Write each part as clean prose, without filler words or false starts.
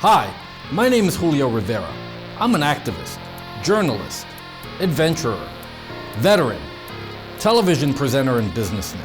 Hi, my name is Julio Rivera. I'm an activist, journalist, adventurer, veteran, television presenter, and businessman.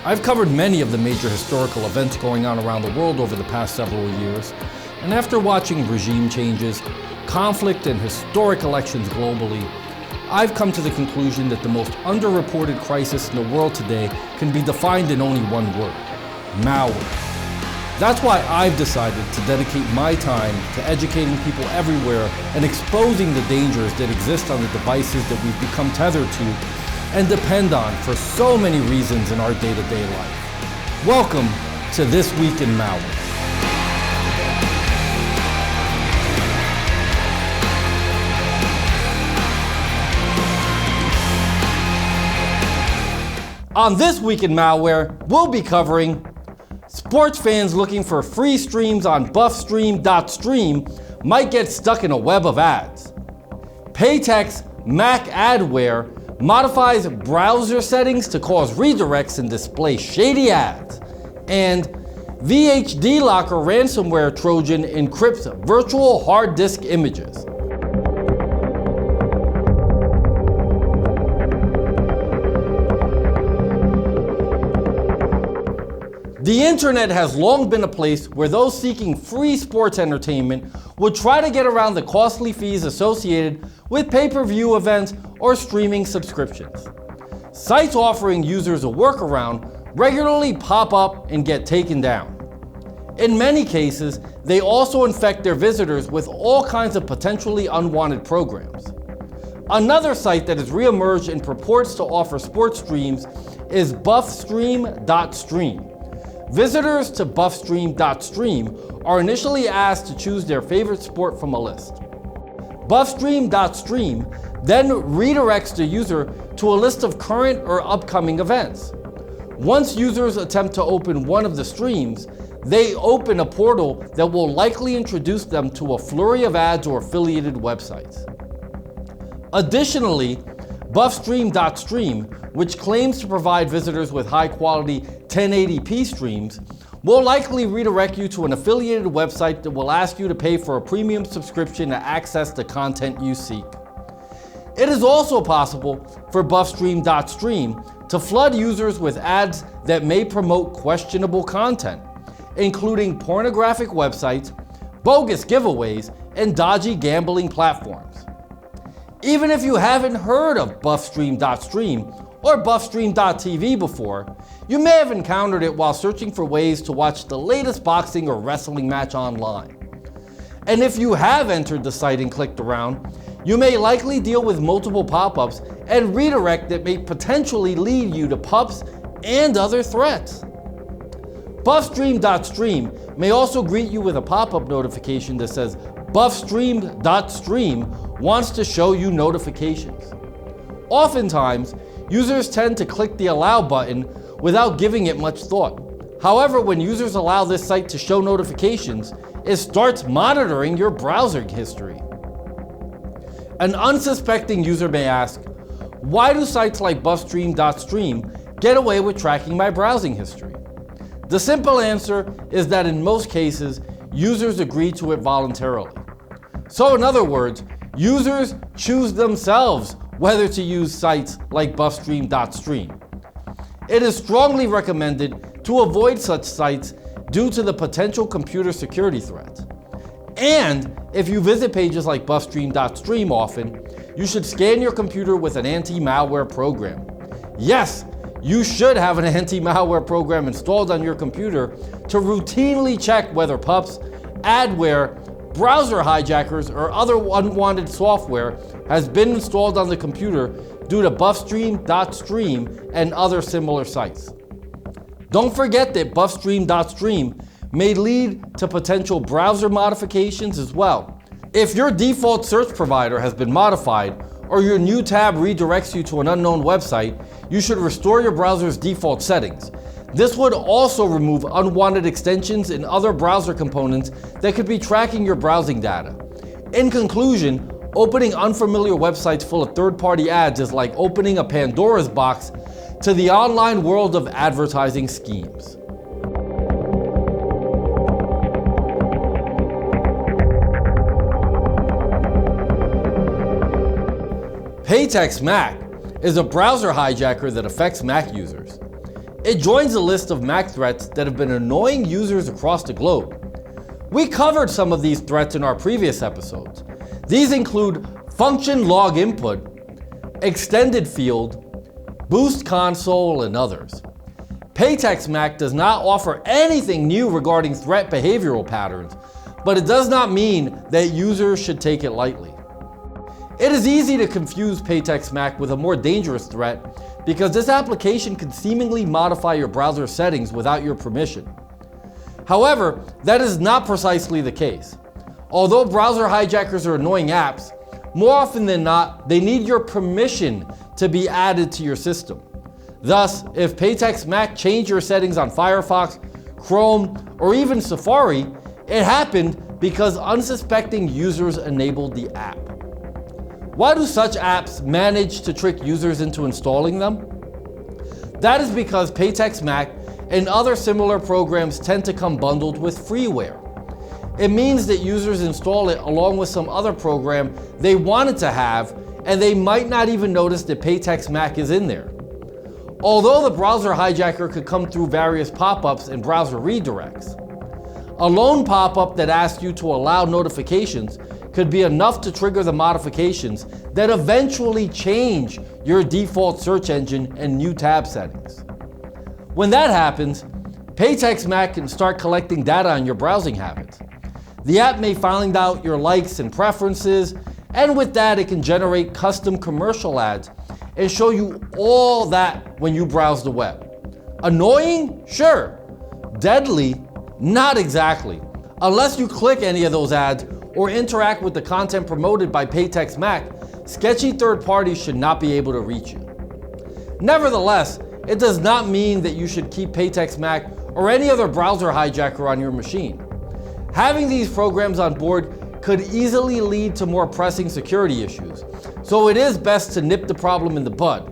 I've covered many of the major historical events going on around the world over the past several years, and after watching regime changes, conflict, and historic elections globally, I've come to the conclusion that the most underreported crisis in the world today can be defined in only one word: malware. That's why I've decided to dedicate my time to educating people everywhere and exposing the dangers that exist on the devices that we've become tethered to and depend on for so many reasons in our day-to-day life. Welcome to This Week in Malware. On This Week in Malware, we'll be covering sports fans looking for free streams on Buffstream.steam might get stuck in a web of ads. Patext Mac Adware modifies browser settings to cause redirects and display shady ads. And VHDLocker ransomware Trojan encrypts virtual hard disk images. The internet has long been a place where those seeking free sports entertainment would try to get around the costly fees associated with pay-per-view events or streaming subscriptions. Sites offering users a workaround regularly pop up and get taken down. In many cases, they also infect their visitors with all kinds of potentially unwanted programs. Another site that has reemerged and purports to offer sports streams is Buffstream.steam. Visitors to Buffstream.steam are initially asked to choose their favorite sport from a list. Buffstream.steam then redirects the user to a list of current or upcoming events. Once users attempt to open one of the streams, they open a portal that will likely introduce them to a flurry of ads or affiliated websites. Additionally, Buffstream.steam, which claims to provide visitors with high-quality 1080p streams, will likely redirect you to an affiliated website that will ask you to pay for a premium subscription to access the content you seek. It is also possible for Buffstream.steam to flood users with ads that may promote questionable content, including pornographic websites, bogus giveaways, and dodgy gambling platforms. Even if you haven't heard of Buffstream.steam or Buffstream.tv before, you may have encountered it while searching for ways to watch the latest boxing or wrestling match online. And if you have entered the site and clicked around, you may likely deal with multiple pop-ups and redirect that may potentially lead you to pups and other threats. Buffstream.steam may also greet you with a pop-up notification that says Buffstream.steam wants to show you notifications. Oftentimes, users tend to click the allow button without giving it much thought. However, when users allow this site to show notifications, it starts monitoring your browser history. An unsuspecting user may ask, why do sites like Buffstream.steam get away with tracking my browsing history? The simple answer is that in most cases, users agree to it voluntarily. So in other words, users choose themselves whether to use sites like Buffstream.steam. It is strongly recommended to avoid such sites due to the potential computer security threats. And if you visit pages like Buffstream.steam often, you should scan your computer with an anti-malware program. Yes, you should have an anti-malware program installed on your computer to routinely check whether pups, adware, browser hijackers, or other unwanted software has been installed on the computer due to Buffstream.steam and other similar sites. Don't forget that Buffstream.steam may lead to potential browser modifications as well. If your default search provider has been modified or your new tab redirects you to an unknown website, you should restore your browser's default settings. This would also remove unwanted extensions and other browser components that could be tracking your browsing data. In conclusion, opening unfamiliar websites full of third-party ads is like opening a Pandora's box to the online world of advertising schemes. Patext Mac is a browser hijacker that affects Mac users. It joins a list of Mac threats that have been annoying users across the globe. We covered some of these threats in our previous episodes. These include function log input, extended field, boost console, and others. Patext Mac does not offer anything new regarding threat behavioral patterns, but it does not mean that users should take it lightly. It is easy to confuse Patext Mac with a more dangerous threat because this application can seemingly modify your browser settings without your permission. However, that is not precisely the case. Although browser hijackers are annoying apps, more often than not, they need your permission to be added to your system. Thus, if Patext Mac changed your settings on Firefox, Chrome, or even Safari, it happened because unsuspecting users enabled the app. Why do such apps manage to trick users into installing them? That is because Patext Mac and other similar programs tend to come bundled with freeware. It means that users install it along with some other program they wanted to have, and they might not even notice that Patext Mac is in there. Although the browser hijacker could come through various pop-ups and browser redirects, a lone pop-up that asks you to allow notifications could be enough to trigger the modifications that eventually change your default search engine and new tab settings. When that happens, Patext Mac can start collecting data on your browsing habits. The app may find out your likes and preferences, and with that it can generate custom commercial ads and show you all that when you browse the web. Annoying? Sure. Deadly? Not exactly. Unless you click any of those ads or interact with the content promoted by Patext Mac, sketchy third parties should not be able to reach you. Nevertheless, it does not mean that you should keep Patext Mac or any other browser hijacker on your machine. Having these programs on board could easily lead to more pressing security issues, so it is best to nip the problem in the bud.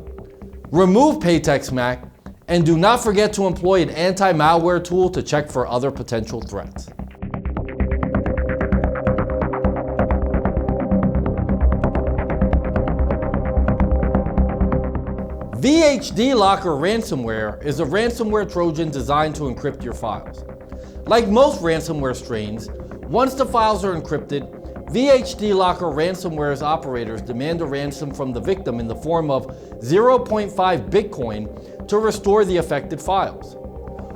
Remove Patext Mac, and do not forget to employ an anti-malware tool to check for other potential threats. VHDLocker ransomware is a ransomware Trojan designed to encrypt your files. Like most ransomware strains, once the files are encrypted, VHDLocker ransomware's operators demand a ransom from the victim in the form of 0.5 Bitcoin to restore the affected files.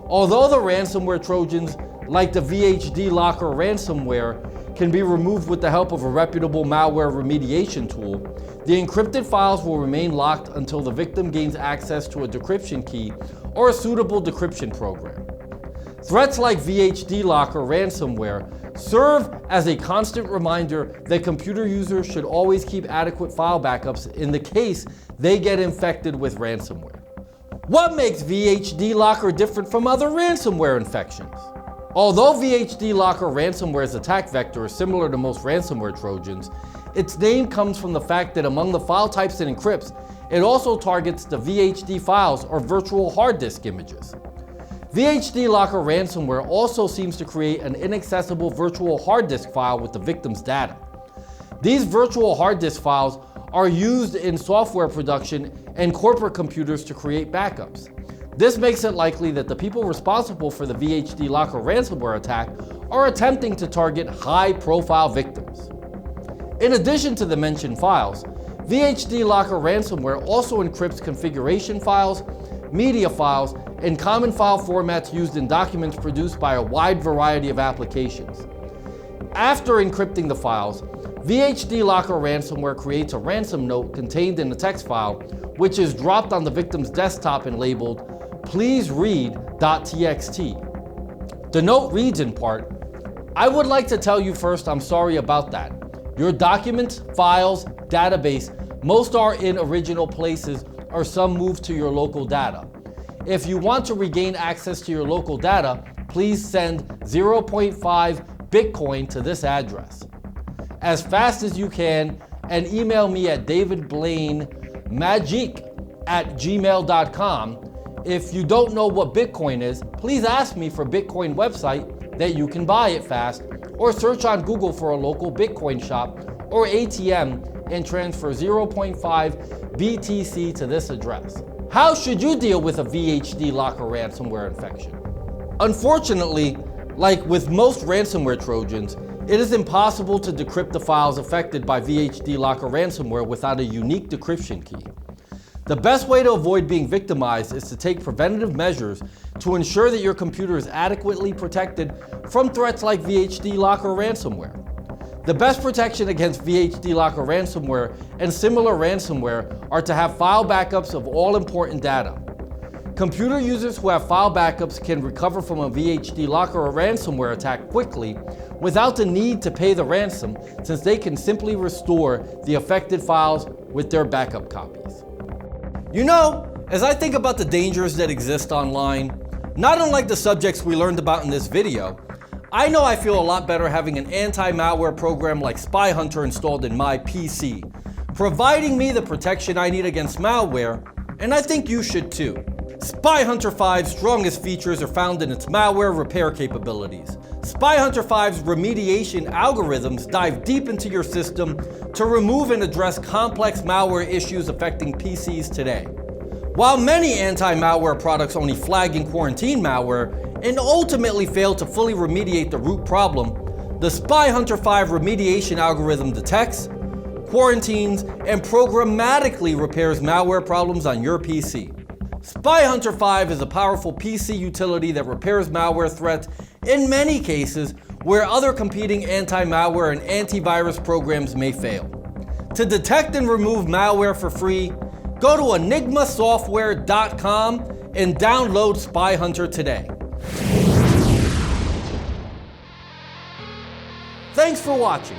Although the ransomware Trojans, like the VHDLocker ransomware, can be removed with the help of a reputable malware remediation tool, the encrypted files will remain locked until the victim gains access to a decryption key or a suitable decryption program. Threats like VHDLocker ransomware serve as a constant reminder that computer users should always keep adequate file backups in the case they get infected with ransomware. What makes VHDLocker different from other ransomware infections? Although VHDLocker ransomware's attack vector is similar to most ransomware Trojans, its name comes from the fact that among the file types it encrypts, it also targets the VHD files or virtual hard disk images. VHDLocker ransomware also seems to create an inaccessible virtual hard disk file with the victim's data. These virtual hard disk files are used in software production and corporate computers to create backups. This makes it likely that the people responsible for the VHDLocker ransomware attack are attempting to target high-profile victims. In addition to the mentioned files, VHDLocker ransomware also encrypts configuration files, media files, and common file formats used in documents produced by a wide variety of applications. After encrypting the files, VHDLocker ransomware creates a ransom note contained in the text file, which is dropped on the victim's desktop and labeled "Please read.txt." The note reads in part, "I would like to tell you first I'm sorry about that. Your documents, files, database, most are in original places or some moved to your local data. If you want to regain access to your local data, please send 0.5 Bitcoin to this address. As fast as you can, and email me at davidblainemagic@gmail.com. If you don't know what Bitcoin is, please ask me for Bitcoin website that you can buy it fast, or search on Google for a local Bitcoin shop or ATM and transfer 0.5 BTC to this address. How should you deal with a VHDLocker ransomware infection? Unfortunately, like with most ransomware Trojans, it is impossible to decrypt the files affected by VHDLocker ransomware without a unique decryption key. The best way to avoid being victimized is to take preventative measures to ensure that your computer is adequately protected from threats like VHDLocker ransomware. The best protection against VHDLocker ransomware and similar ransomware are to have file backups of all important data. Computer users who have file backups can recover from a VHDLocker or ransomware attack quickly without the need to pay the ransom, since they can simply restore the affected files with their backup copies. You know, as I think about the dangers that exist online, not unlike the subjects we learned about in this video, I know I feel a lot better having an anti-malware program like SpyHunter installed in my PC, providing me the protection I need against malware, and I think you should too. SpyHunter 5's strongest features are found in its malware repair capabilities. SpyHunter 5's remediation algorithms dive deep into your system to remove and address complex malware issues affecting PCs today. While many anti-malware products only flag and quarantine malware and ultimately fail to fully remediate the root problem, the SpyHunter 5 remediation algorithm detects, quarantines, and programmatically repairs malware problems on your PC. SpyHunter 5 is a powerful PC utility that repairs malware threats in many cases where other competing anti-malware and antivirus programs may fail. To detect and remove malware for free, go to enigmasoftware.com and download SpyHunter today. Thanks for watching.